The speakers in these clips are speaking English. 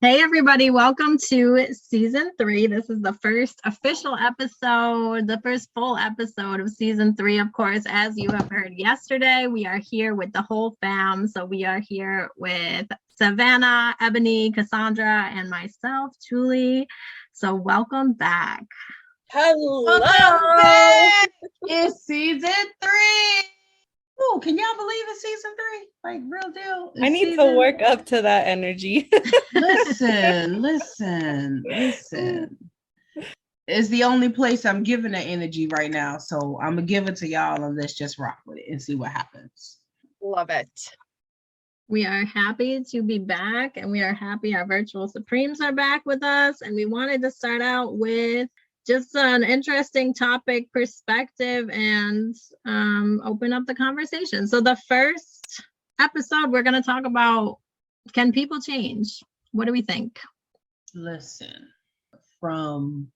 Hey everybody, welcome to season 3. This is the first official episode, the first full episode of season 3. Of course, as you have heard yesterday, we are here with the whole fam. So we are here with Savannah, Ebony, Cassandra, and myself, Julie. So welcome back. Hello. Welcome back. It's season 3. Oh, can y'all believe it's season 3? Like, real deal. I need to work up to that energy. Listen. It's the only place I'm giving that energy right now. So I'm going to give it to y'all and let's just rock with it and see what happens. Love it. We are happy to be back, and we are happy our virtual Supremes are back with us. And we wanted to start out with just an interesting topic perspective and open up the conversation. So the first episode, we're going to talk about, can people change? What do we think? Listen, from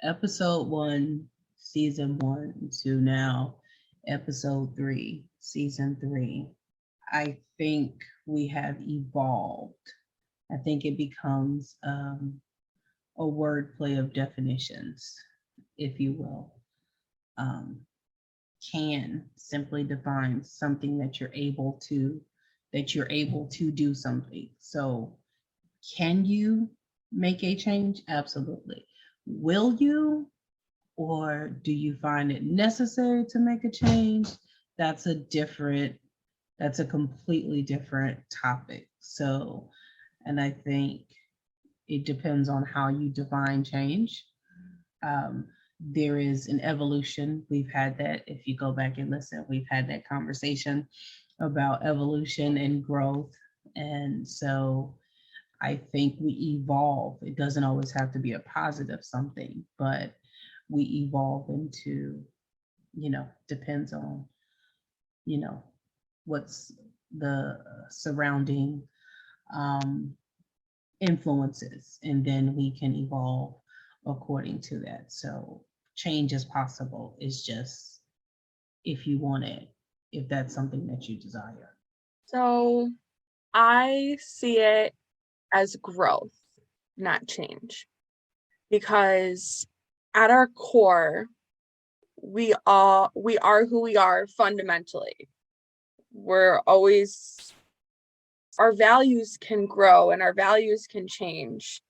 episode 1, season 1 to now, episode 3, season 3, I think we have evolved. I think it becomes a wordplay of definitions, if you will. Can simply defines something that you're able to do something. So can you make a change? Absolutely. Will you, or do you find it necessary to make a change? That's a completely different topic. So, and I think it depends on how you define change. There is an evolution. We've had that. If you go back and listen, we've had that conversation about evolution and growth. And so I think we evolve. It doesn't always have to be a positive something, but we evolve into, depends on, what's the surrounding influences, and then we can evolve according to that. So change is possible. It's just if you want it, if that's something that you desire. So I see it as growth, not change, because at our core, we are who we are fundamentally. Our values can grow and our values can change,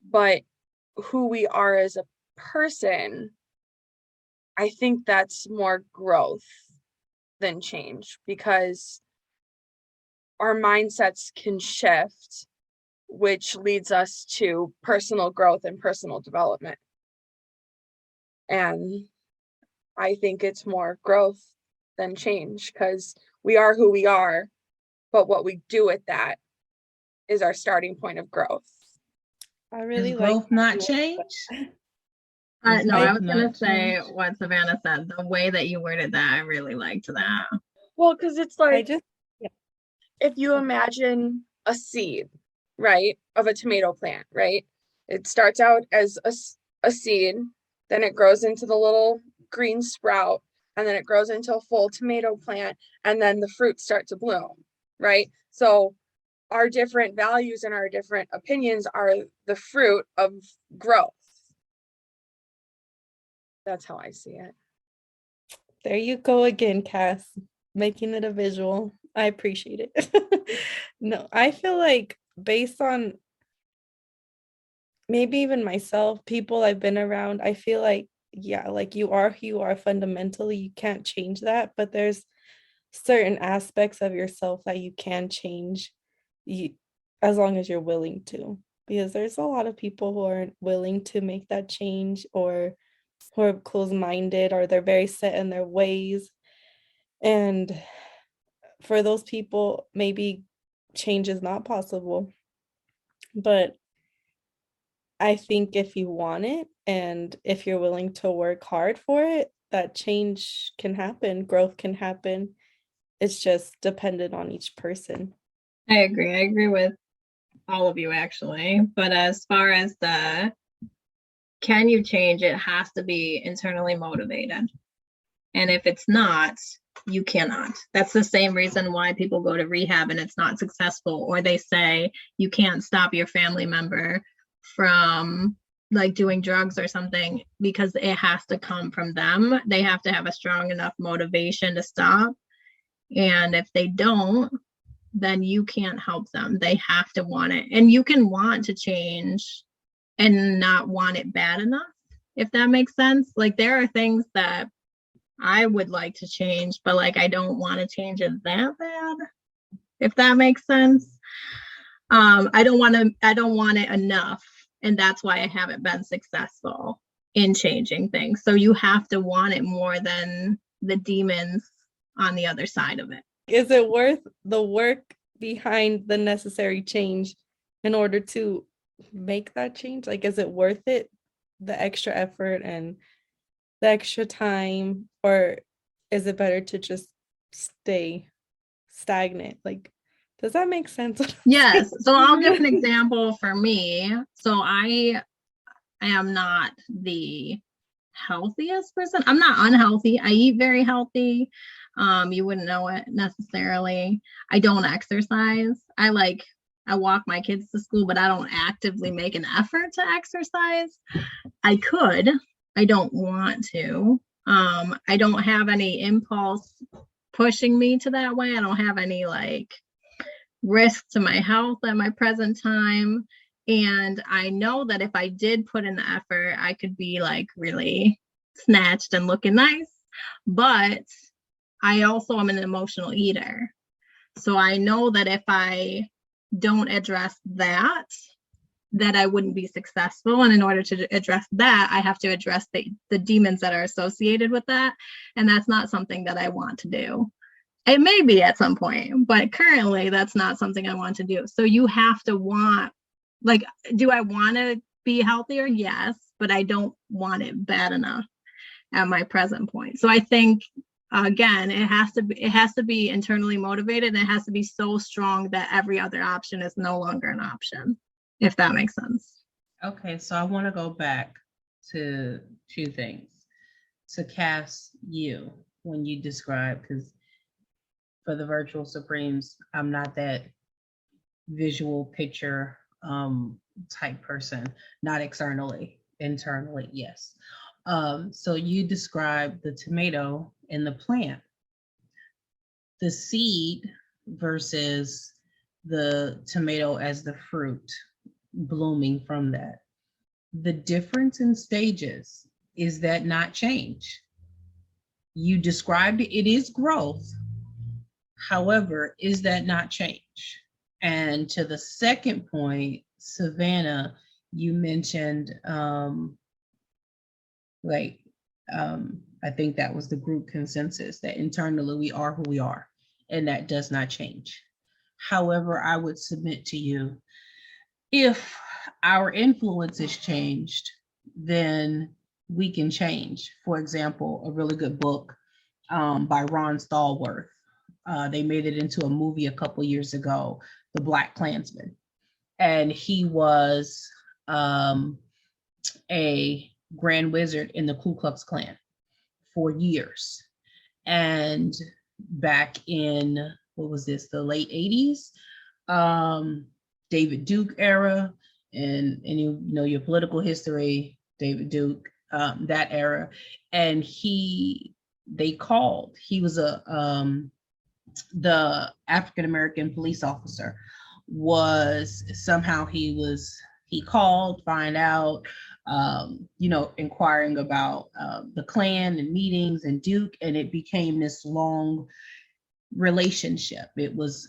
but who we are as a person, I think that's more growth than change, because our mindsets can shift, which leads us to personal growth and personal development. And I think it's more growth than change, because we are who we are, but what we do with that is our starting point of growth. I really like growth, not change. No, I was going to say what Savannah said. The way that you worded that, I really liked that. Well, because it's like, if you imagine a seed, right, of a tomato plant, right? It starts out as a seed, then it grows into the little green sprout, and then it grows into a full tomato plant, and then the fruits start to bloom, right? So our different values and our different opinions are the fruit of growth. That's how I see it. There you go again, Cass, making it a visual. I appreciate it. No, I feel like based on maybe even myself, people I've been around, I feel like, yeah, like you are who you are fundamentally. You can't change that, but there's certain aspects of yourself that you can change as long as you're willing to, because there's a lot of people who aren't willing to make that change, or who are closed-minded, or they're very set in their ways. And for those people, maybe change is not possible. But I think if you want it, and if you're willing to work hard for it, that change can happen, growth can happen. It's just dependent on each person. I agree with all of you, actually. But as far as can you change, it has to be internally motivated. And if it's not, You cannot. That's the same reason why people go to rehab and it's not successful, or they say you can't stop your family member from like doing drugs or something, because it has to come from them. They have to have a strong enough motivation to stop. And if they don't, then you can't help them. They have to want it. And you can want to change and not want it bad enough, if that makes sense. Like there are things that I would like to change, but like I don't want to change it that bad, if that makes sense. I don't want it enough. And that's why I haven't been successful in changing things. So you have to want it more than the demons on the other side of it. Is it worth the work behind the necessary change in order to make that change? Like, is it worth it, the extra effort and the extra time, or is it better to just stay stagnant? Like, does that make sense? Yes. So I'll give an example for me. So I am not the healthiest person. I'm not unhealthy. I eat very healthy. You wouldn't know it necessarily. I don't exercise. I walk my kids to school, but I don't actively make an effort to exercise. I could. I don't want to. I don't have any impulse pushing me to that way. I don't have any like risk to my health at my present time. And I know that if I did put in the effort, I could be like really snatched and looking nice. But I also am an emotional eater. So I know that if I don't address that I wouldn't be successful. And in order to address that, I have to address the demons that are associated with that. And that's not something that I want to do. It may be at some point, but currently that's not something I want to do. So you have to want, like, do I want to be healthier? Yes, but I don't want it bad enough at my present point. So I think, again, it has to be internally motivated, and it has to be so strong that every other option is no longer an option, if that makes sense. Okay, so I want to go back to two things. To Cass, you, when you describe, because for the virtual Supremes, I'm not that visual picture type person, not externally, internally, yes. So you described the tomato and the plant, the seed versus the tomato as the fruit blooming from that. The difference in stages, is that not change? You described it, it is growth. However, is that not change? And to the second point, Savannah, you mentioned I think that was the group consensus, that internally we are who we are, and that does not change. However, I would submit to you, if our influence is changed, then we can change. For example, a really good book by Ron Stallworth. They made it into a movie a couple years ago, The Black Klansman. And he was a Grand Wizard in the Ku Klux Klan for years. And back in, what was this, the late 80s, David Duke era, and you know your political history, David Duke, that era. And he was the African-American police officer, was somehow he called, find out, inquiring about the Klan and meetings and Duke, and it became this long relationship. It was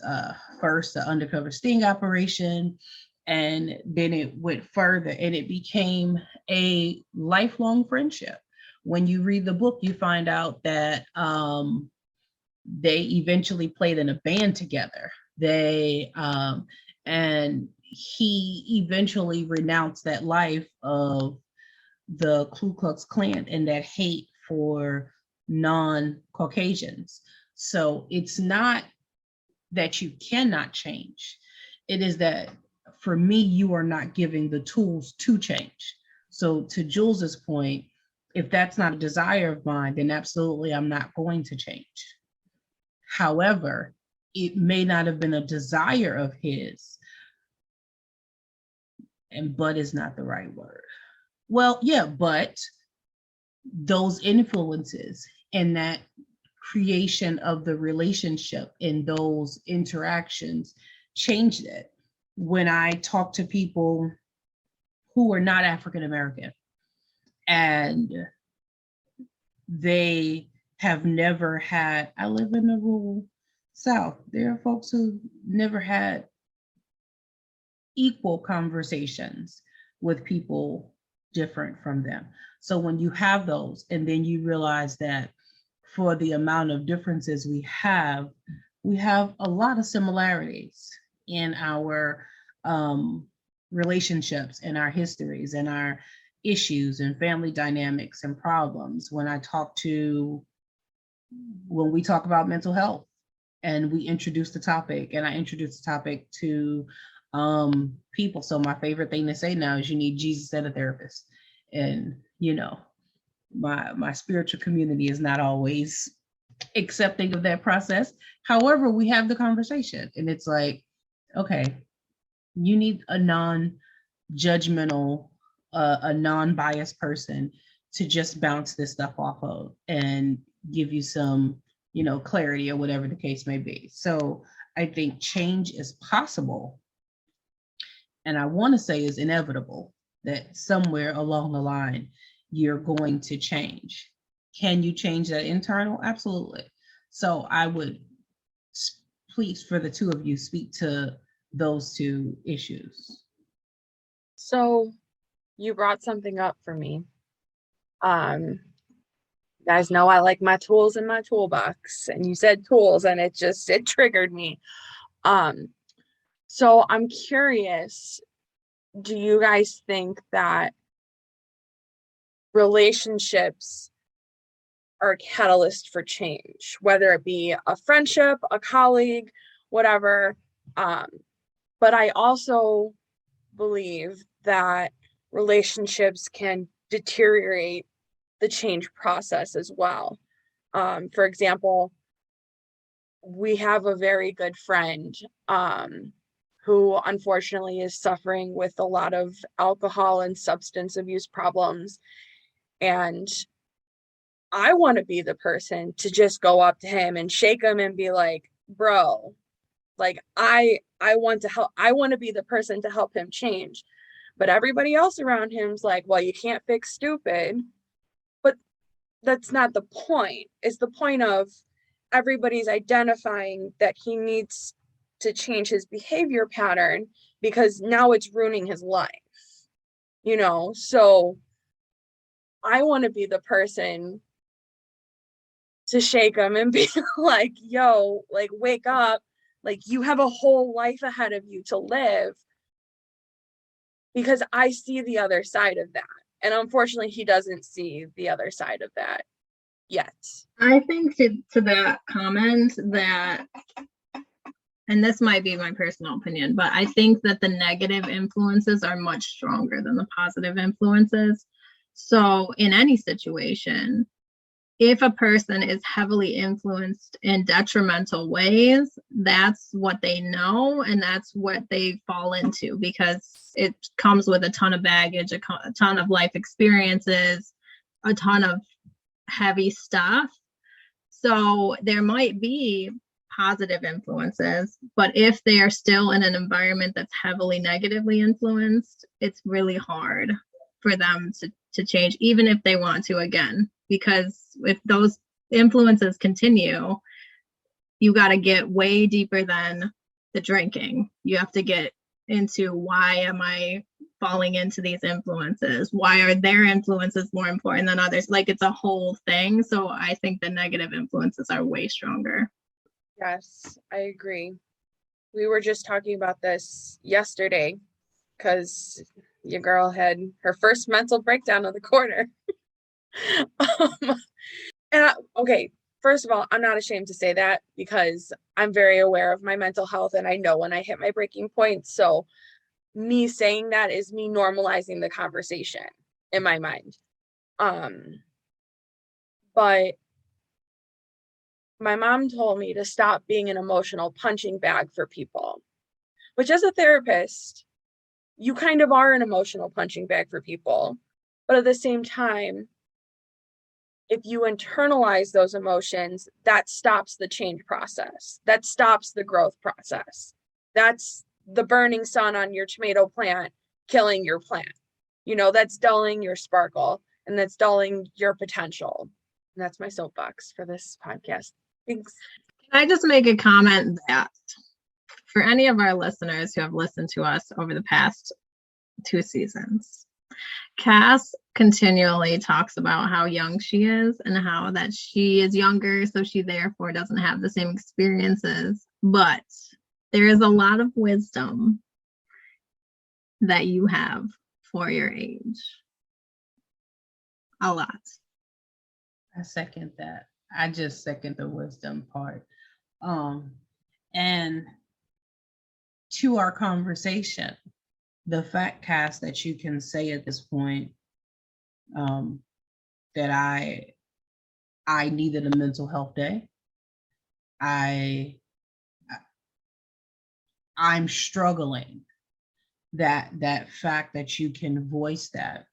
first an undercover sting operation, and then it went further, and it became a lifelong friendship. When you read the book, you find out that they eventually played in a band together. And he eventually renounced that life of the Ku Klux Klan and that hate for non-Caucasians. So it's not that you cannot change. It is that, for me, you are not giving the tools to change. So to Jules's point, if that's not a desire of mine, then absolutely I'm not going to change. However, it may not have been a desire of his, and but is not the right word. Well, yeah, but those influences and that creation of the relationship in those interactions changed it. When I talk to people who are not African American and they have never had, I live in the rural South, there are folks who never had equal conversations with people different from them. So when you have those, and then you realize that for the amount of differences we have a lot of similarities in our relationships, in our histories, and our issues and family dynamics and problems. When we talk about mental health and we introduce the topic, and I introduce the topic to people. So my favorite thing to say now is you need Jesus and a therapist. And, you know, my spiritual community is not always accepting of that process. However, we have the conversation and it's like, okay, you need a non-judgmental, a non-biased person to just bounce this stuff off of and give you some, you know, clarity or whatever the case may be. So I think change is possible. And I want to say is inevitable, that somewhere along the line, you're going to change. Can you change that internal? Absolutely. So I would please, for the two of you, speak to those two issues. So you brought something up for me. You guys know I like my tools in my toolbox, and you said tools and it triggered me. So I'm curious, do you guys think that relationships are a catalyst for change, whether it be a friendship, a colleague, whatever? But I also believe that relationships can deteriorate the change process as well. For example, we have a very good friend who unfortunately is suffering with a lot of alcohol and substance abuse problems. And I want to be the person to just go up to him and shake him and be like, bro, like I want to help. I want to be the person to help him change. But everybody else around him's like, well, you can't fix stupid. But that's not the point. It's the point of everybody's identifying that he needs to change his behavior pattern because now it's ruining his life, you know? So I want to be the person to shake him and be like, yo, like, wake up. Like, you have a whole life ahead of you to live, because I see the other side of that. And unfortunately, he doesn't see the other side of that yet. I think to that comment that, and this might be my personal opinion, but I think that the negative influences are much stronger than the positive influences. So in any situation, if a person is heavily influenced in detrimental ways, that's what they know and that's what they fall into, because it comes with a ton of baggage, a ton of life experiences, a ton of heavy stuff. So there might be positive influences, but if they are still in an environment that's heavily negatively influenced, it's really hard for them to change, even if they want to again. Because if those influences continue, you got to get way deeper than the drinking. You have to get into, why am I falling into these influences? Why are their influences more important than others? Like, it's a whole thing. So I think the negative influences are way stronger. Yes, I agree. We were just talking about this yesterday because your girl had her first mental breakdown of the quarter. Okay, first of all, I'm not ashamed to say that because I'm very aware of my mental health and I know when I hit my breaking point. So me saying that is me normalizing the conversation in my mind. But my mom told me to stop being an emotional punching bag for people, which as a therapist, you kind of are an emotional punching bag for people. But at the same time, if you internalize those emotions, that stops the change process. That stops the growth process. That's the burning sun on your tomato plant, killing your plant. That's dulling your sparkle and that's dulling your potential. And that's my soapbox for this podcast. Thanks. Can I just make a comment that for any of our listeners who have listened to us over the past 2 seasons, Cass continually talks about how young she is and how that she is younger, so she therefore doesn't have the same experiences. But there is a lot of wisdom that you have for your age. A lot. I second that. I just second the wisdom part. And to our conversation, the fact, Cass, that you can say at this point that I needed a mental health day. I'm struggling. That fact that you can voice that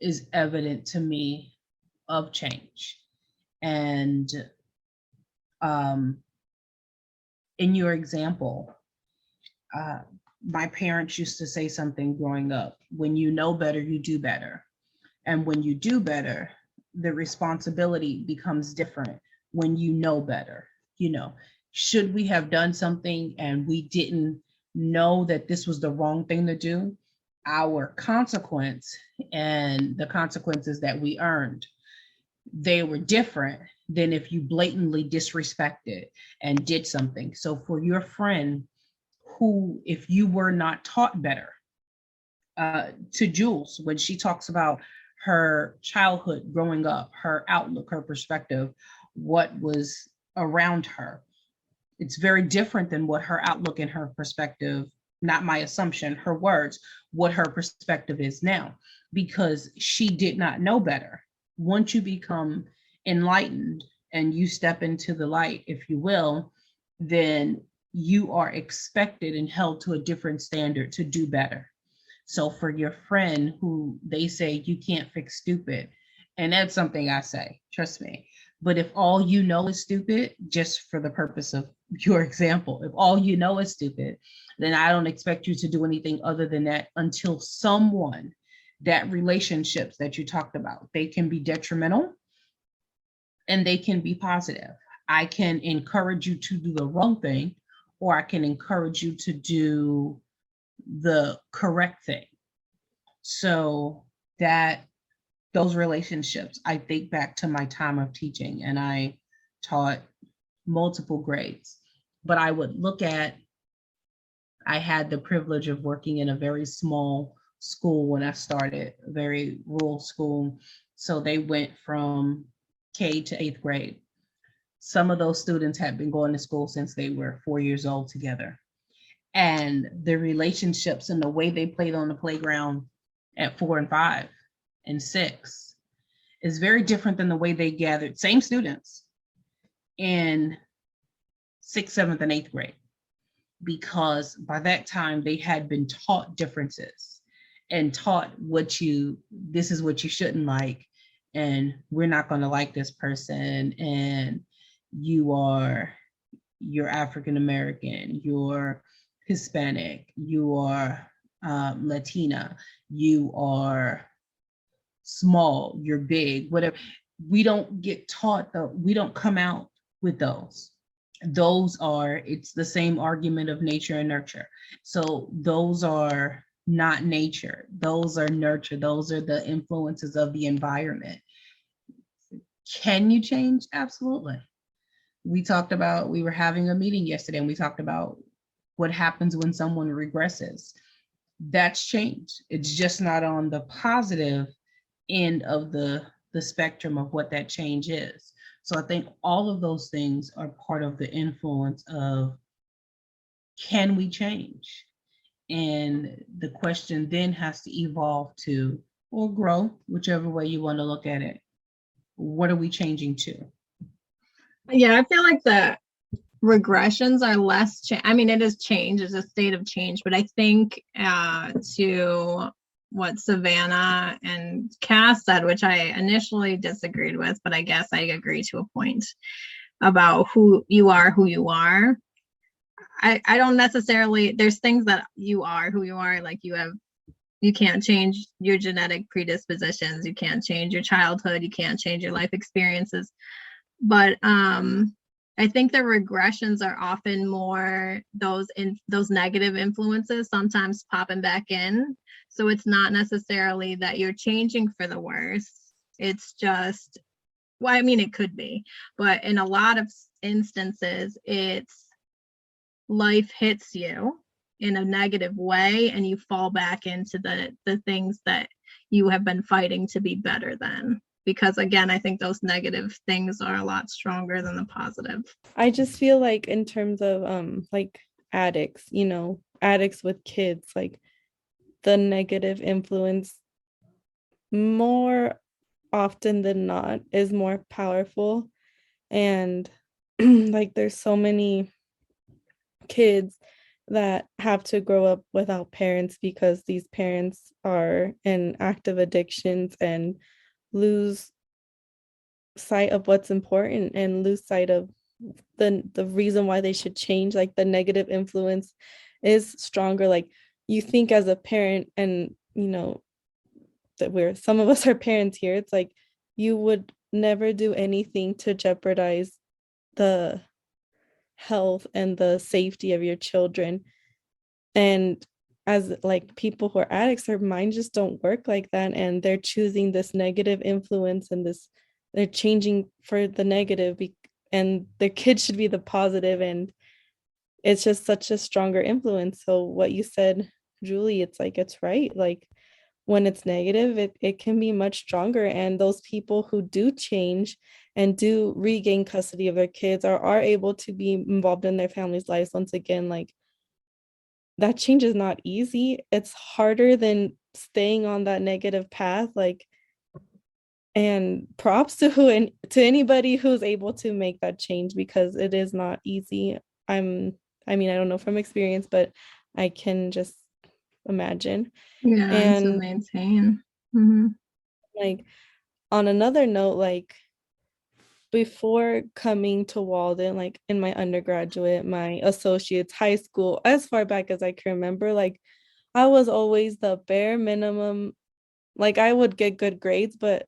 is evident to me of change. And in your example, my parents used to say something growing up: when you know better, you do better. And when you do better, the responsibility becomes different when you know better. Should we have done something and we didn't know that this was the wrong thing to do, our consequence and the consequences that we earned, they were different than if you blatantly disrespected and did something. So for your friend who, if you were not taught better, to Jules, when she talks about her childhood growing up, her outlook, her perspective, what was around her, it's very different than what her outlook and her perspective, not my assumption, her words, what her perspective is now, because she did not know better. Once you become enlightened and you step into the light, if you will, then you are expected and held to a different standard to do better. So for your friend who they say you can't fix stupid, and that's something I say, trust me. But if all you know is stupid, just for the purpose of your example, if all you know is stupid, then I don't expect you to do anything other than that until someone, that relationships that you talked about, they can be detrimental and they can be positive. I can encourage you to do the wrong thing, or I can encourage you to do the correct thing. So that those relationships, I think back to my time of teaching, and I taught multiple grades, but I would look at, I had the privilege of working in a very small school when I started, a very rural school. So they went from K to 8th grade. Some of those students had been going to school since they were 4 years old together. And the relationships and the way they played on the playground at 4 and 5 and 6 is very different than the way they gathered, same students, in 6th, 7th, and 8th grade. Because by that time they had been taught differences and taught this is what you shouldn't like, and we're not going to like this person, and you're African American, you're Hispanic, you are Latina, you are small, you're big, whatever. We don't get taught we don't come out with those. It's the same argument of nature and nurture. So those are not nature, those are nurture, those are the influences of the environment. Can you change? Absolutely. We were having a meeting yesterday and we talked about what happens when someone regresses. That's change. It's just not on the positive end of the spectrum of what that change is. So I think all of those things are part of the influence of, can we change? And the question then has to evolve to, or grow, whichever way you want to look at it. What are we changing to? Yeah, I feel like the regressions are less I mean, it is change, it's a state of change, but I think to what Savannah and Cass said, which I initially disagreed with, but I guess I agree to a point about who you are. I don't necessarily, there's things that you are who you are, like you can't change your genetic predispositions, you can't change your childhood, you can't change your life experiences, but I think the regressions are often more those negative influences sometimes popping back in. So it's not necessarily that you're changing for the worse. It's just, well, I mean, it could be, but in a lot of instances, it's life hits you in a negative way and you fall back into the things that you have been fighting to be better than, because again, I think those negative things are a lot stronger than the positive. I just feel like in terms of like addicts, addicts with kids, like the negative influence more often than not is more powerful. And like there's so many kids that have to grow up without parents because these parents are in active addictions and lose sight of what's important and lose sight of the reason why they should change. Like the negative influence is stronger. Like you think as a parent, and that some of us are parents here, it's like you would never do anything to jeopardize the health and the safety of your children. And as like people who are addicts, their minds just don't work like that, and they're choosing this negative influence and they're changing for the negative, and their kids should be the positive, and it's just such a stronger influence. So what you said, Julie, it's like it's right. Like when it's negative, it can be much stronger. And those people who do change and do regain custody of their kids are able to be involved in their family's lives once again. Like that change is not easy. It's harder than staying on that negative path. Like, and props to anybody who's able to make that change, because it is not easy. I don't know from experience, but I can just imagine. Yeah, and to And maintain. Mm-hmm. like on another note, like before coming to Walden, like in my undergraduate, my associates, high school, as far back as I can remember, like I was always the bare minimum. Like I would get good grades, but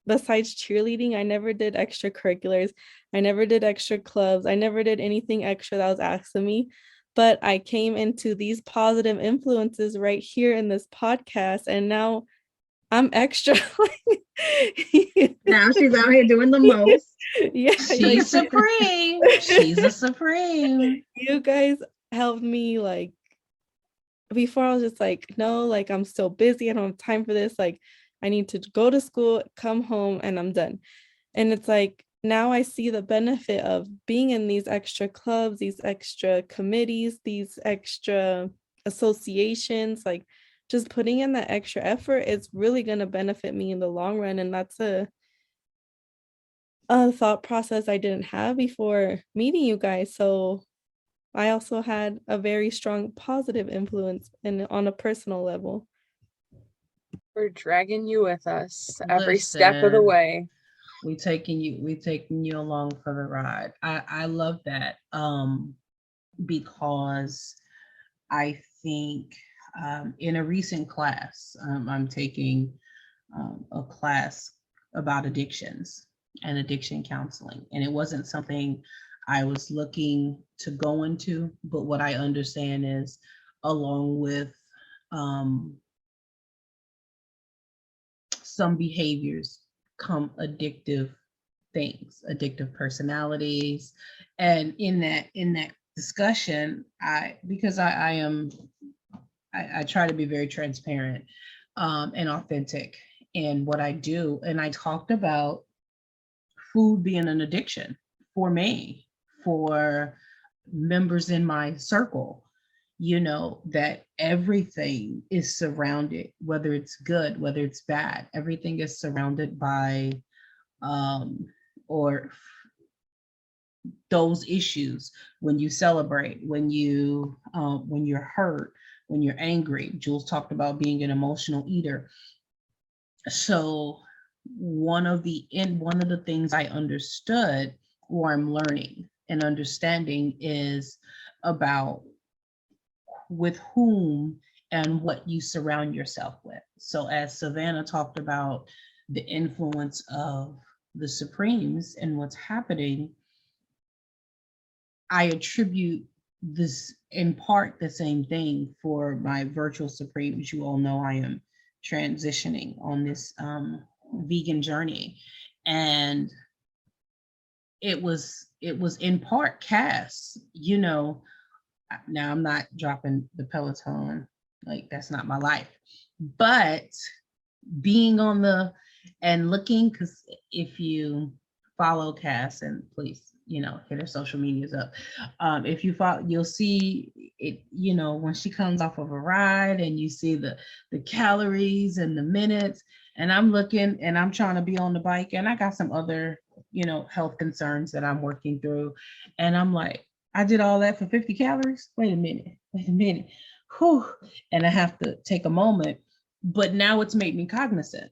besides cheerleading, I never did extracurriculars. I never did extra clubs. I never did anything extra that was asked of me. But I came into these positive influences right here in this podcast, and now I'm extra. Now she's out here doing the most. Yeah, she's like, supreme. She's a supreme. You guys helped me. Like before, I was just like, no, like I'm so busy. I don't have time for this. Like I need to go to school, come home, and I'm done. And it's like now I see the benefit of being in these extra clubs, these extra committees, these extra associations, like just putting in that extra effort is really going to benefit me in the long run. And that's a thought process I didn't have before meeting you guys. So I also had a very strong positive influence on a personal level. We're dragging you with us every step of the way. We taking you along for the ride. I love that because I think in a recent class, I'm taking a class about addictions and addiction counseling, and it wasn't something I was looking to go into, but what I understand is along with some behaviors come addictive things, addictive personalities. And in that discussion, I try to be very transparent and authentic in what I do. And I talked about food being an addiction for me, for members in my circle, that everything is surrounded, whether it's good, whether it's bad, everything is surrounded by or those issues, when you celebrate, when you're hurt, when you're angry. Jules talked about being an emotional eater. So one of the things I understood, or I'm learning and understanding, is about with whom and what you surround yourself with. So as Savannah talked about the influence of the Supremes and what's happening, I attribute this in part the same thing for my virtual Supremes. You all know I am transitioning on this vegan journey, and it was in part Cass. You know, now I'm not dropping the Peloton, like that's not my life, but being on the and looking, because if you follow Cass, and please, you know, hit her social medias up. If you follow, you'll see it, you know, when she comes off of a ride and you see the calories and the minutes, and I'm looking and I'm trying to be on the bike, and I got some other, you know, health concerns that I'm working through. And I'm like, I did all that for 50 calories? Wait a minute. Whew. And I have to take a moment, but now it's made me cognizant.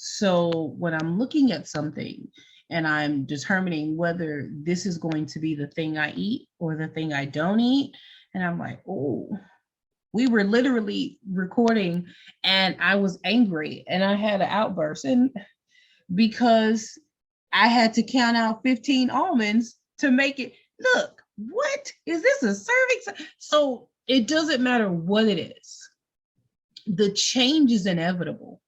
So when I'm looking at something and I'm determining whether this is going to be the thing I eat or the thing I don't eat, and I'm like, oh, we were literally recording and I was angry and I had an outburst, and because I had to count out 15 almonds to make it look, what is this, a serving? So it doesn't matter what it is. The change is inevitable.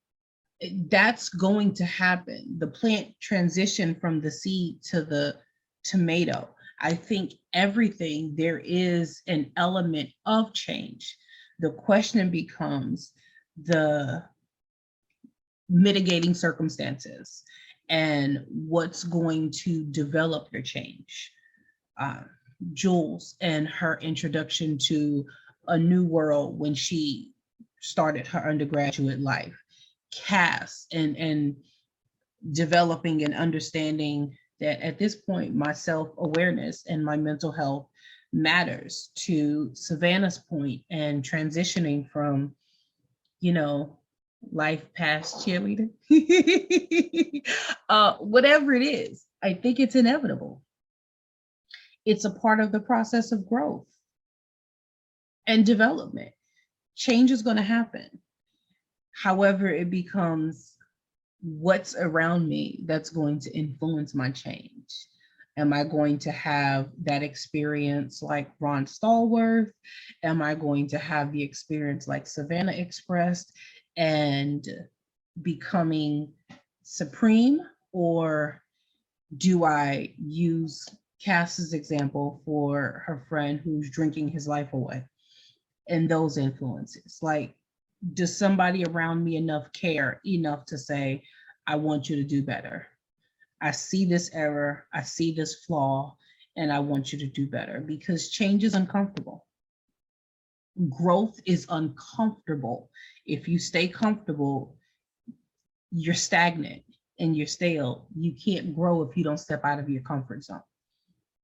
That's going to happen. The plant transition from the seed to the tomato. I think everything, there is an element of change. The question becomes the mitigating circumstances and what's going to develop your change. Jules and her introduction to a new world when she started her undergraduate life. Cass and developing and understanding that at this point, my self-awareness and my mental health matters. To Savannah's point, and transitioning from, you know, life past cheerleader, whatever it is, I think it's inevitable. It's a part of the process of growth and development. Change is going to happen. However, it becomes what's around me that's going to influence my change. Am I going to have that experience like Ron Stallworth? Am I going to have the experience like Savannah expressed and becoming supreme? Or do I use Cass's example for her friend who's drinking his life away, and those influences? Like, does somebody around me care enough to say, I want you to do better. I see this error, I see this flaw, and I want you to do better, because change is uncomfortable. Growth is uncomfortable. If you stay comfortable, you're stagnant and you're stale. You can't grow if you don't step out of your comfort zone.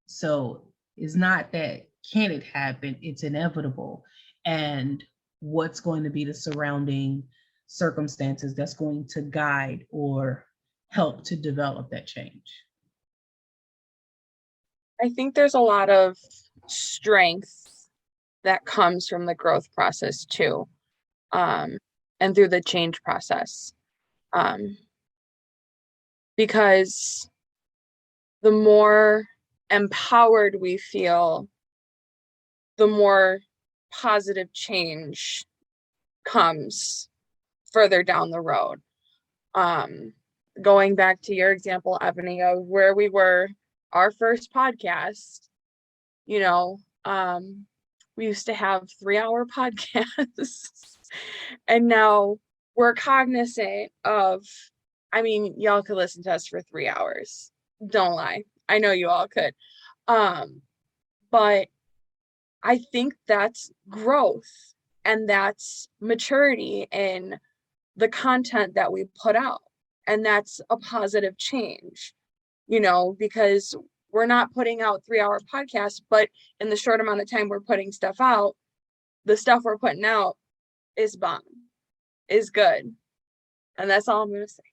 So it's not that can it happen, it's inevitable. And what's going to be the surrounding circumstances that's going to guide or help to develop that change? I think there's a lot of strength that comes from the growth process too, and through the change process, because the more empowered we feel, the more positive change comes further down the road. Going back to your example, Ebony, of where we were, our first podcast, you know, we used to have 3-hour podcasts, and now we're cognizant of, I mean, y'all could listen to us for 3 hours. Don't lie. I know you all could. But I think that's growth, and that's maturity in the content that we put out. And that's a positive change, you know, because we're not putting out 3-hour podcasts, but in the short amount of time we're putting stuff out, the stuff we're putting out is bomb, is good. And that's all I'm going to say.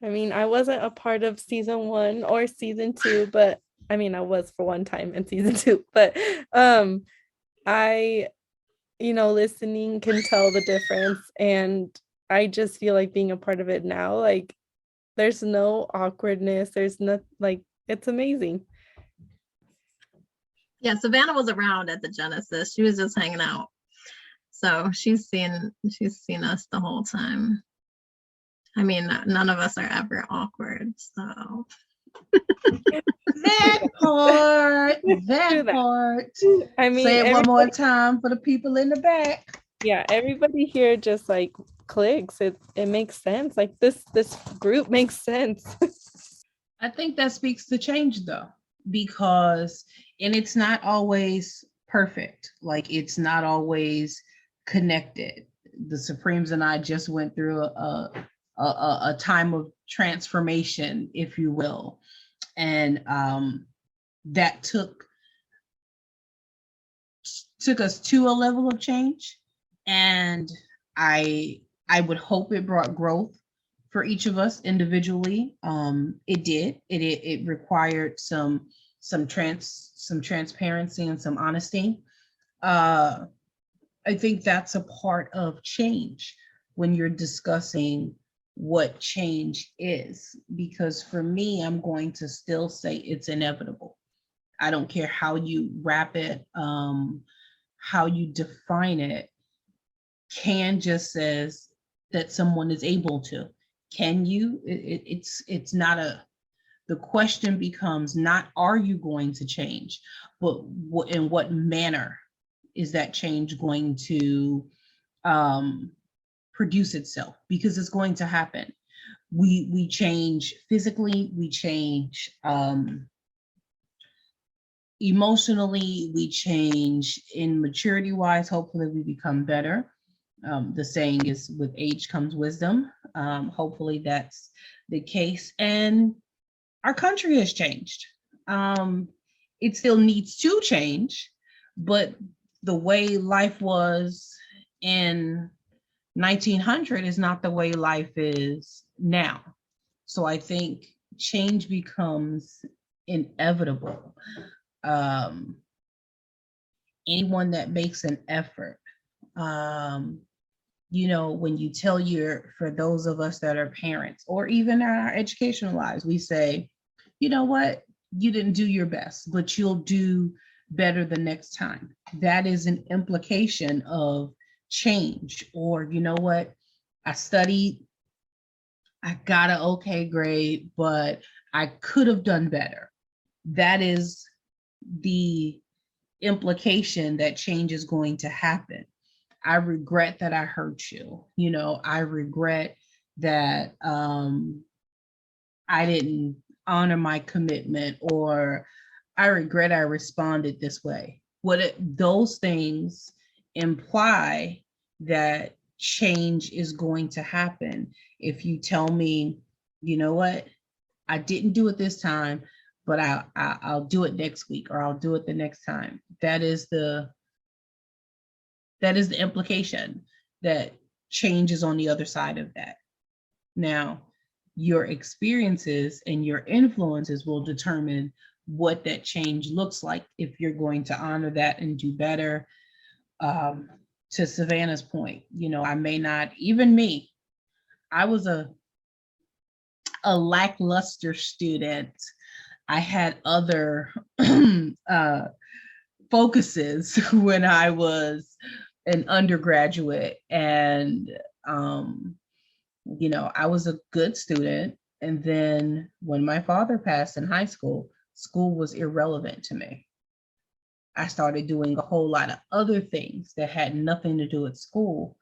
I mean, I wasn't a part of season 1 or season 2, but I mean, I was for one time in season 2, but I, listening can tell the difference. And I just feel like being a part of it now, like there's no awkwardness. There's no, like, it's amazing. Yeah, Savannah was around at the Genesis. She was just hanging out. So she's seen us the whole time. I mean, none of us are ever awkward, so. That part. I mean, say it one more time for the people in the back. Yeah, everybody here just like clicks. It makes sense. Like this group makes sense. I think that speaks to change though, because, and it's not always perfect. Like it's not always connected. The Supremes and I just went through a time of transformation, if you will. And that took us to a level of change. And I would hope it brought growth for each of us individually. It did. It required some transparency and some honesty. I think that's a part of change when you're discussing what change is, because for me, I'm going to still say it's inevitable. I don't care how you wrap it, how you define it. Can just says that someone is able to. Can you? It's not a. The question becomes not are you going to change, but in what manner is that change going to produce itself? Because it's going to happen. We change physically, we change emotionally, we change in maturity wise. Hopefully we become better. The saying is with age comes wisdom. Hopefully that's the case. And our country has changed. It still needs to change, but the way life was in 1900 is not the way life is now. So I think change becomes inevitable. Anyone that makes an effort, when you tell for those of us that are parents or even in our educational lives, we say, you know what, you didn't do your best, but you'll do better the next time. That is an implication of change. Or, you know what, I studied, I got an okay grade, but I could have done better. That is the implication that change is going to happen. I regret that I hurt you. I regret that I didn't honor my commitment, or I regret I responded this way. Those things imply that change is going to happen. If you tell me, you know what, I didn't do it this time, but I'll do it next week, or I'll do it the next time. That is the implication that change is on the other side of that. Now, your experiences and your influences will determine what that change looks like, if you're going to honor that and do better. To Savannah's point, I may not, even me, I was a lackluster student. I had other focuses when I was an undergraduate, and I was a good student. And then when my father passed in high school, school was irrelevant to me. I started doing a whole lot of other things that had nothing to do with school.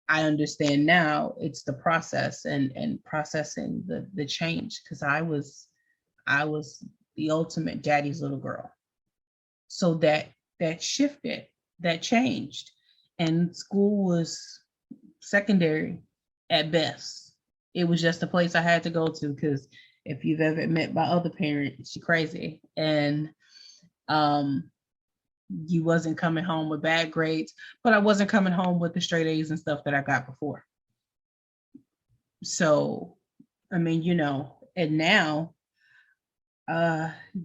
I understand now it's the process and processing the change, because I was the ultimate daddy's little girl. So that shifted, that changed. And school was secondary at best. It was just a place I had to go to because If you've ever met my other parent, she crazy. And you wasn't coming home with bad grades, but I wasn't coming home with the straight A's and stuff that I got before. So, I mean, and now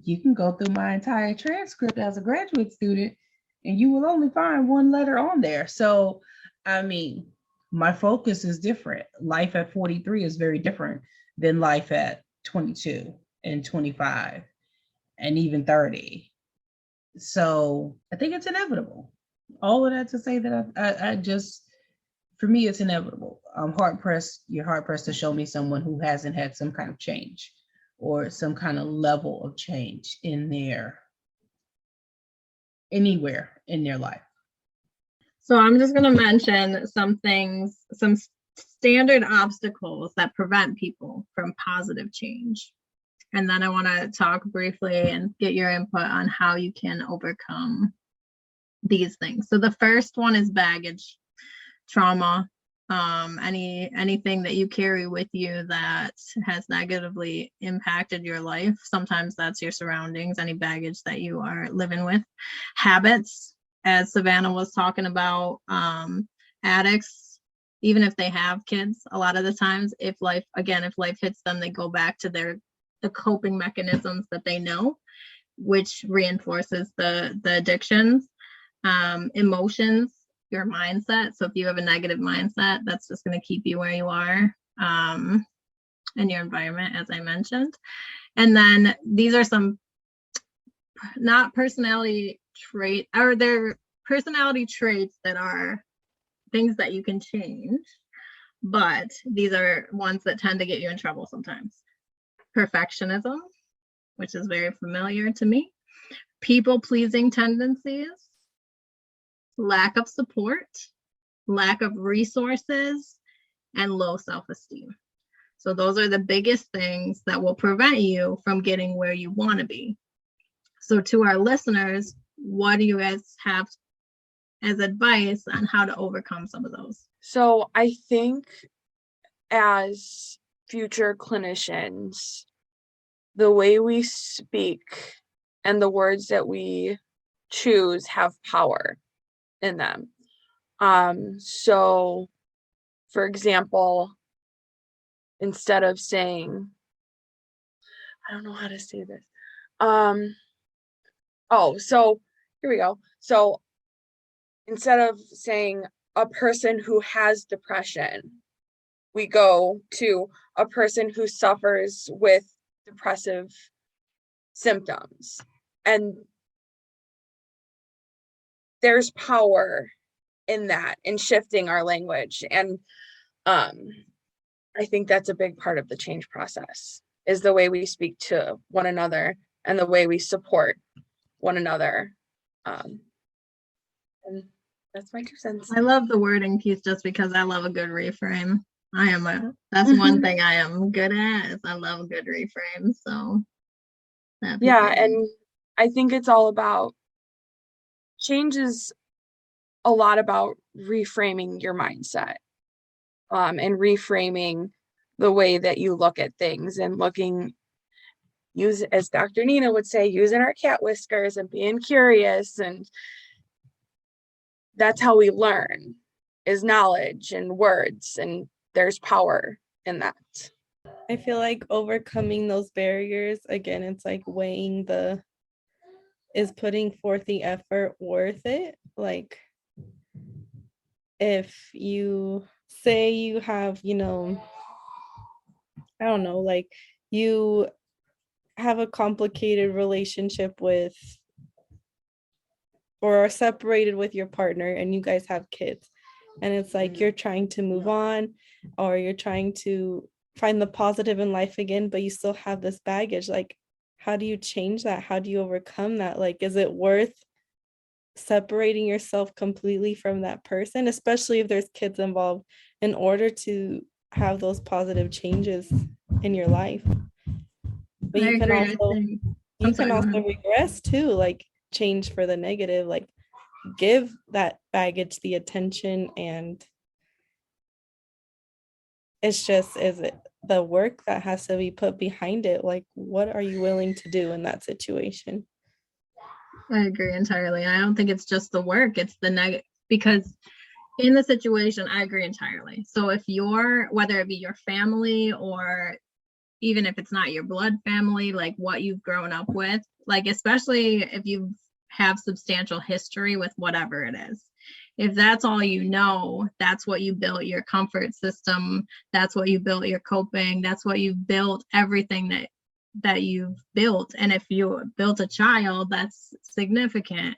you can go through my entire transcript as a graduate student and you will only find one letter on there. So, I mean, my focus is different. Life at 43 is very different than life at 22 and 25 and even 30. So I think it's inevitable. All of that to say that I just, for me, it's inevitable. You're hard pressed to show me someone who hasn't had some kind of change or some kind of level of change anywhere in their life. So I'm just going to mention some things, some standard obstacles that prevent people from positive change. And then I want to talk briefly and get your input on how you can overcome these things. So the first one is baggage, trauma, anything that you carry with you that has negatively impacted your life. Sometimes that's your surroundings, any baggage that you are living with. Habits, as Savannah was talking about, addicts, even if they have kids, a lot of the times, if life hits them, they go back to the coping mechanisms that they know, which reinforces the addictions. Emotions, your mindset. So if you have a negative mindset, that's just going to keep you where you are, in your environment, as I mentioned. And then these are some not personality trait, or they're personality traits that are things that you can change, but these are ones that tend to get you in trouble sometimes. Perfectionism, which is very familiar to me. People-pleasing tendencies, lack of support, lack of resources, and low self-esteem. So those are the biggest things that will prevent you from getting where you want to be. So to our listeners, what do you guys have as advice on how to overcome some of those? So I think as future clinicians, the way we speak and the words that we choose have power in them. So for example, instead of saying, I don't know how to say this. So here we go. So instead of saying a person who has depression, we go to a person who suffers with depressive symptoms. And there's power in that, in shifting our language. And I think that's a big part of the change process, is the way we speak to one another and the way we support one another. And that's my 2 cents. I love the wording piece just because I love a good reframe. That's one thing I am good at, is I love a good reframe. So yeah, and I think it's all about, change is a lot about reframing your mindset, and reframing the way that you look at things, and as Dr. Nina would say, using our cat whiskers and being curious. And that's how we learn, is knowledge and words, and there's power in that. I feel like overcoming those barriers, again, it's like weighing is putting forth the effort worth it? Like, if you say you have, I don't know, like you have a complicated relationship with, or are separated with your partner, and you guys have kids, and it's like you're trying to move on, or you're trying to find the positive in life again, but you still have this baggage. Like, how do you change that? How do you overcome that? Like, is it worth separating yourself completely from that person, especially if there's kids involved, in order to have those positive changes in your life? But you can also regress too, like change for the negative, like give that baggage the attention. And it's just, the work that has to be put behind it. Like, what are you willing to do in that situation? I agree entirely. I don't think it's just the work, it's the negative, because in the situation, I agree entirely. So if you're, whether it be your family or even if it's not your blood family, like what you've grown up with, like especially if you have substantial history with whatever it is. If that's all you know, that's what you built your comfort system, that's what you built your coping, that's what you built everything that you've built. And if you built a child, that's significant.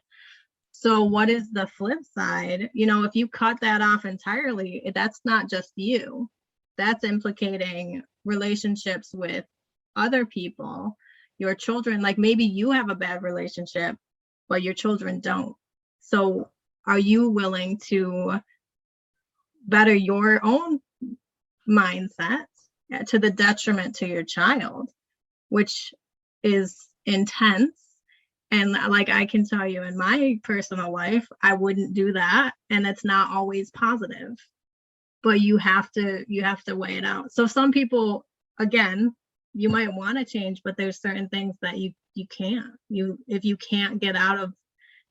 So what is the flip side? You know, if you cut that off entirely, that's not just you. That's implicating relationships with other people, your children. Like maybe you have a bad relationship, but your children don't. So are you willing to better your own mindset to the detriment to your child, which is intense? And like I can tell you in my personal life, I wouldn't do that. And it's not always positive. But you have to weigh it out. So some people, again, you might want to change, but there's certain things that you can't. If you can't get out of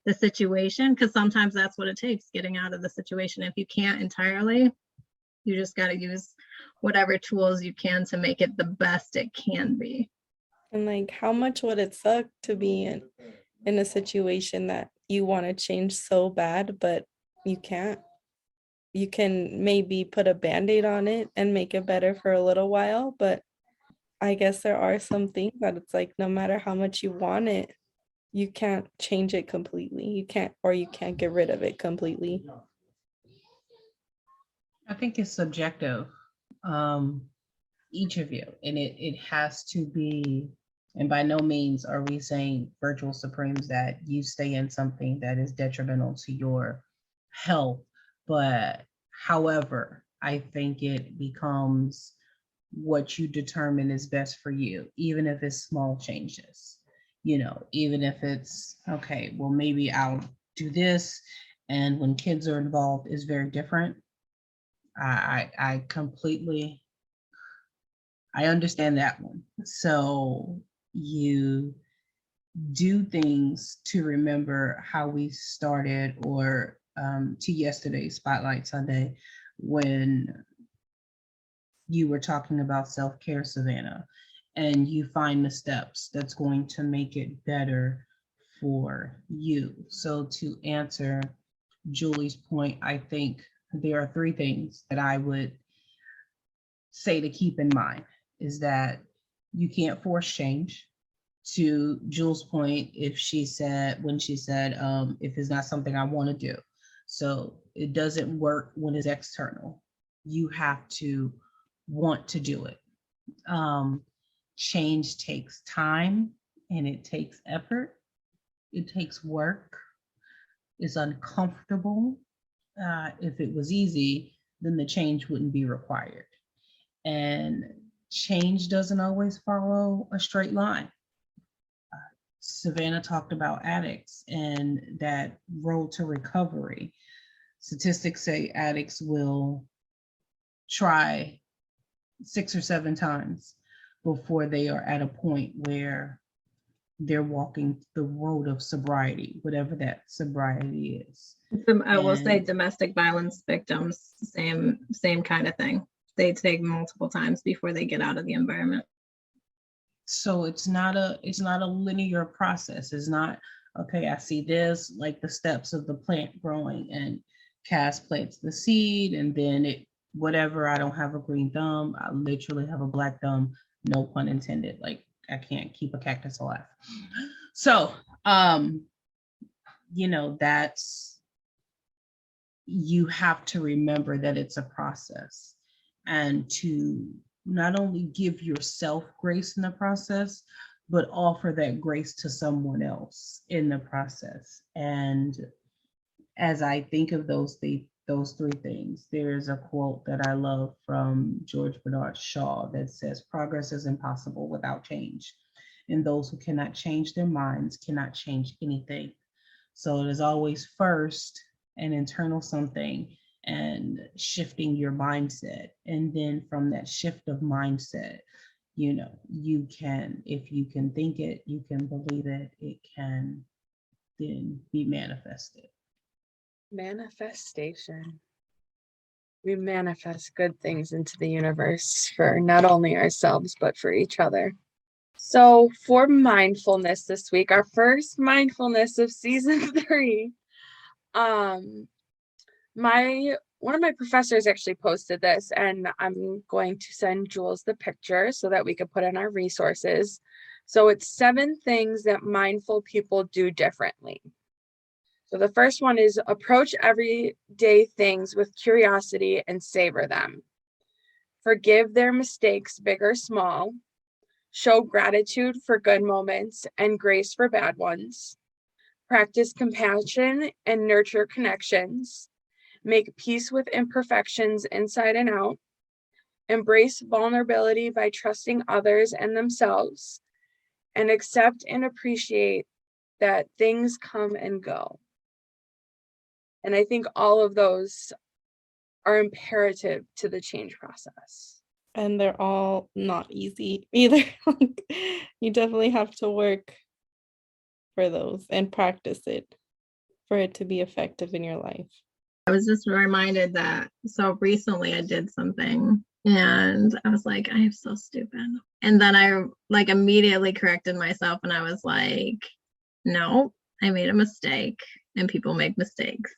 the situation, because sometimes that's what it takes, getting out of the situation. If you can't entirely, you just got to use whatever tools you can to make it the best it can be. And like, how much would it suck to be in a situation that you want to change so bad, but you can't? You can maybe put a band-aid on it and make it better for a little while, but I guess there are some things that it's like, no matter how much you want it, you can't change it completely. You can't get rid of it completely. I think it's subjective, each of you, and it has to be, and by no means are we saying virtual supremes that you stay in something that is detrimental to your health. But however, I think it becomes what you determine is best for you, even if it's small changes, even if it's, okay, well, maybe I'll do this. And when kids are involved is very different. I completely, I understand that one. So you do things to remember how we started, or to yesterday's Spotlight Sunday, when you were talking about self-care, Savannah, and you find the steps that's going to make it better for you. So to answer Julie's point, I think there are 3 things that I would say to keep in mind, is that you can't force change. To Jules' point, when she said, if it's not something I want to do. So it doesn't work when it's external. You have to want to do it. Change takes time and it takes effort. It takes work. It's uncomfortable. If it was easy, then the change wouldn't be required. And change doesn't always follow a straight line. Savannah talked about addicts and that road to recovery. Statistics say addicts will try 6 or 7 times before they are at a point where they're walking the road of sobriety, whatever that sobriety is. I will say domestic violence victims, same kind of thing. They take multiple times before they get out of the environment. So it's not a linear process. It's not, okay, I see this, like the steps of the plant growing, and Cass plants the seed, and then whatever, I don't have a green thumb. I literally have a black thumb, no pun intended. Like I can't keep a cactus alive. So, you have to remember that it's a process, and to not only give yourself grace in the process, but offer that grace to someone else in the process. And as I think of those 3 things, there is a quote that I love from George Bernard Shaw that says, "Progress is impossible without change, and those who cannot change their minds cannot change anything." So it is always first an internal something, and shifting your mindset. And then from that shift of mindset, you can, if you can think it, you can believe it, it can then be manifested. Manifestation. We manifest good things into the universe for not only ourselves, but for each other. So for mindfulness this week, our first mindfulness of season 3, one of my professors actually posted this, and I'm going to send Jules the picture so that we could put in our resources. So it's 7 things that mindful people do differently. So the first one is approach everyday things with curiosity and savor them. Forgive their mistakes, big or small. Show gratitude for good moments and grace for bad ones. Practice compassion and nurture connections. Make peace with imperfections inside and out. Embrace vulnerability by trusting others and themselves. And accept and appreciate that things come and go. And I think all of those are imperative to the change process. And they're all not easy either. You definitely have to work for those and practice it for it to be effective in your life. I was just reminded that so recently I did something and I was like, I am so stupid. And then I immediately corrected myself and I was like, no, I made a mistake and people make mistakes.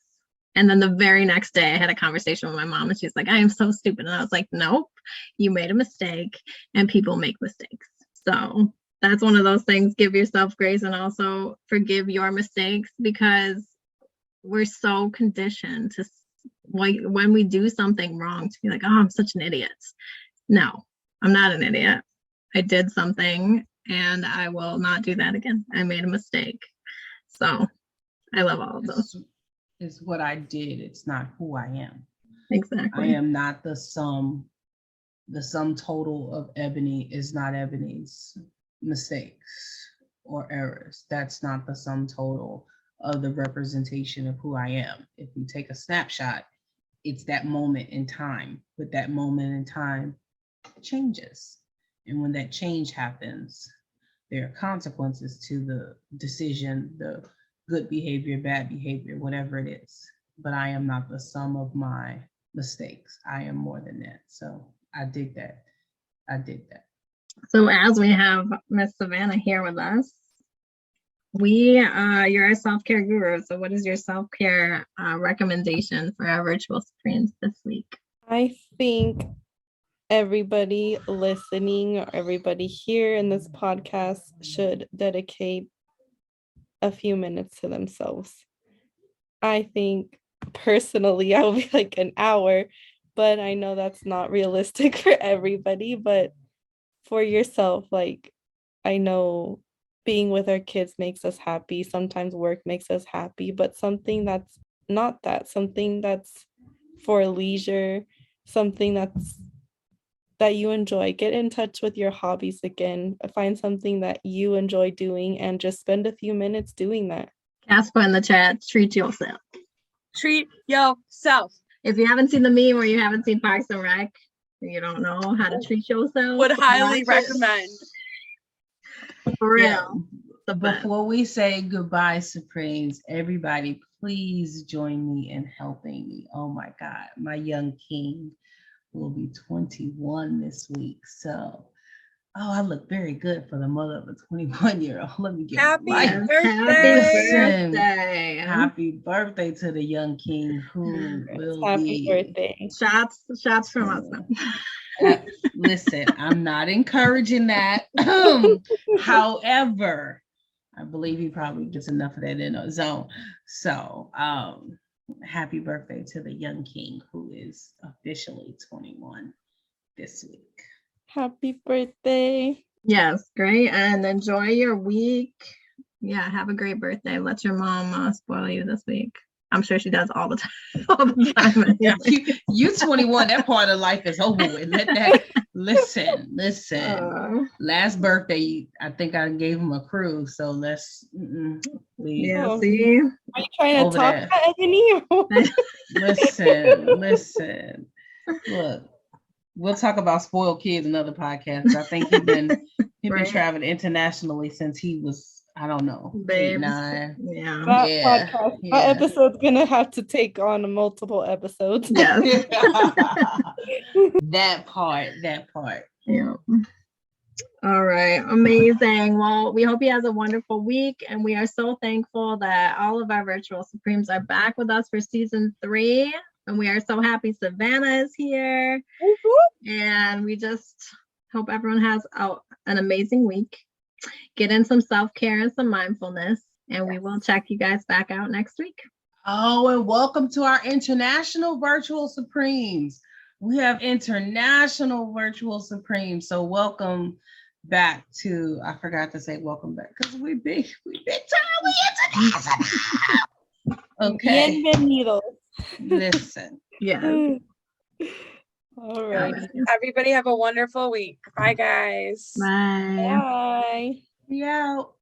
And then the very next day I had a conversation with my mom and she's like, I am so stupid. And I was like, nope, you made a mistake and people make mistakes. So that's one of those things, give yourself grace and also forgive your mistakes, because we're so conditioned to, like, when we do something wrong, to be like, oh, I'm such an idiot. No, I'm not an idiot. I did something and I will not do that again. I made a mistake. So I love all of those. It's what I did. It's not who I am. Exactly. I am not the sum total of Ebony is not Ebony's mistakes or errors. That's not the sum total of the representation of who I am. If you take a snapshot, it's that moment in time, but that moment in time changes. And when that change happens, there are consequences to the decision, the good behavior, bad behavior, whatever it is. But I am not the sum of my mistakes. I am more than that. So I dig that. I did that. So as we have Miss Savannah here with us, you're a self-care guru. So what is your self-care recommendation for our virtual Supremes this week? I think everybody listening or everybody here in this podcast should dedicate a few minutes to themselves. I think personally I will be like an hour, but I know that's not realistic for everybody. But for yourself, like, I know being with our kids makes us happy. Sometimes work makes us happy, but something that's not that, something that's for leisure, something that you enjoy. Get in touch with your hobbies again. Find something that you enjoy doing and just spend a few minutes doing that. Casper in the chat, treat yourself. Treat yourself. If you haven't seen the meme or you haven't seen Parks and Rec, you don't know how to treat yourself. Would highly recommend. For real. Yeah. Before we say goodbye, Supremes, everybody, please join me in helping me. Oh my God, my young king will be 21 this week. So, I look very good for the mother of a 21-year-old. Let me get Happy right. birthday. Happy birthday to the young king who will Happy birthday. Shots from us. Listen, I'm not encouraging that. However, I believe he probably gets enough of that in a zone. So, happy birthday to the young king who is officially 21 this week. Happy birthday. Yes, great. And enjoy your week. Yeah, have a great birthday. Let your mom spoil you this week. I'm sure she does all the time. All the time. Yeah, you 21, that part of life is over with. Let that listen. Last birthday, I think I gave him a cruise, so let's yeah, see? Are you trying to talk that in here? Listen. Look, we'll talk about spoiled kids in other podcasts. I think he's been traveling internationally since he was, I don't know, 8, 9. Yeah. Podcast, that episode's gonna have to take on multiple episodes. Yeah. That part. Yeah. All right. Amazing. Well, we hope he has a wonderful week. And we are so thankful that all of our virtual Supremes are back with us for season 3. And we are so happy Savannah is here. Mm-hmm. And we just hope everyone has an amazing week. Get in some self-care and some mindfulness. And we will check you guys back out next week. Oh, and welcome to our international virtual Supremes. We have international virtual Supremes. So welcome back to, I forgot to say welcome back because we big time, we international. Okay. Bienvenidos. Listen. Yeah. All right. Everybody have a wonderful week. Bye, guys. Bye. Bye. We out.